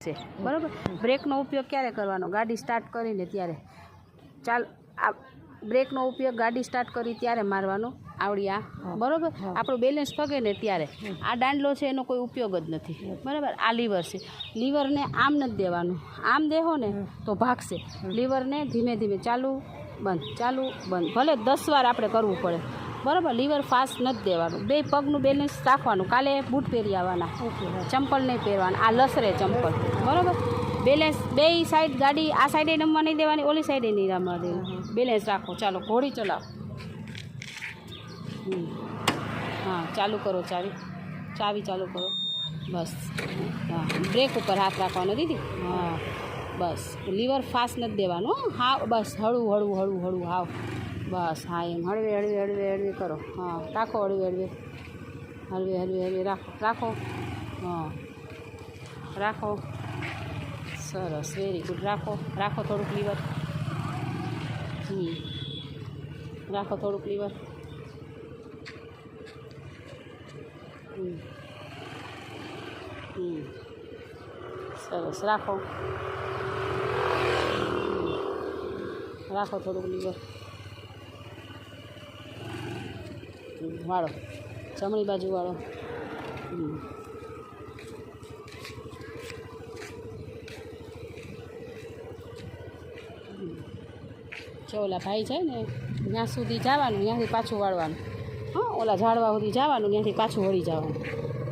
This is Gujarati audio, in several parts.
છે બરાબર। બ્રેકનો ઉપયોગ ક્યારે કરવાનો? ગાડી સ્ટાર્ટ કરીને ત્યારે। ચાલ આ બ્રેકનો ઉપયોગ ગાડી સ્ટાર્ટ કરી ત્યારે મારવાનો આવડી આ બરાબર। આપણું બેલેન્સ પગે ને ત્યારે આ દાંડલો છે એનો કોઈ ઉપયોગ જ નથી બરાબર। આ લીવર છે, લીવરને આમ નથી દેવાનું, આમ દેહો ને તો ભાગશે। લીવરને ધીમે ધીમે ચાલુ બંધ ચાલુ બંધ, ભલે 10 વાર આપણે કરવું પડે બરાબર। લીવર ફાસ્ટ નથી દેવાનું, બે પગનું બેલેન્સ રાખવાનું। કાલે બૂટ પહેરી આવવાના, ચંપલ નહીં પહેરવાના, આ લસરે ચંપલ બરાબર। બેલેન્સ બે સાઈડ ગાડી આ સાઈડે નમવા નહીં દેવાની, ઓલી સાઈડે નહીં રમવા દેવાની, બેલેન્સ રાખો। ચાલો ઘોડી ચલાવો। હા ચાલુ કરો, ચાવી ચાલુ કરો, બસ। હા બ્રેક ઉપર હાથ રાખવાનો દીદી, હા બસ। લીવર ફાસ્ટ નથી દેવાનું, હા બસ હળવું હળવું હળવું હળવું હાવ બસ। હા એમ હળવે હળવે હળવે હળવે કરો, હા રાખો હળવે હળવે હળવે હળવે હળવે રાખો હા રાખો, સરસ વેરી ગુડ। રાખો થોડુંક લીવર, રાખો થોડુંક લીવર, સરસ રાખો થોડુંક લીવર, વાળો જમણી બાજુ વાળો, જો ઓલા ભાઈ છે ને ત્યાં સુધી જવાનું, ત્યાંથી પાછું વાળવાનું, હા ઓલા ઝાડવા સુધી જવાનું, ત્યાંથી પાછું વળી જવાનું।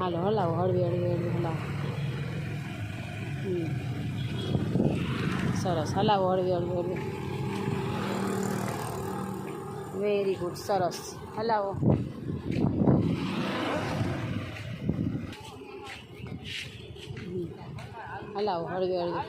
હાલો હલાવો હળવે હળવે હળવે હલાવો, સરસ હલાવો હળવે હળવે હળવે, વેરી ગુડ સરસ હલાવો, હલાવો હળવે હળવે,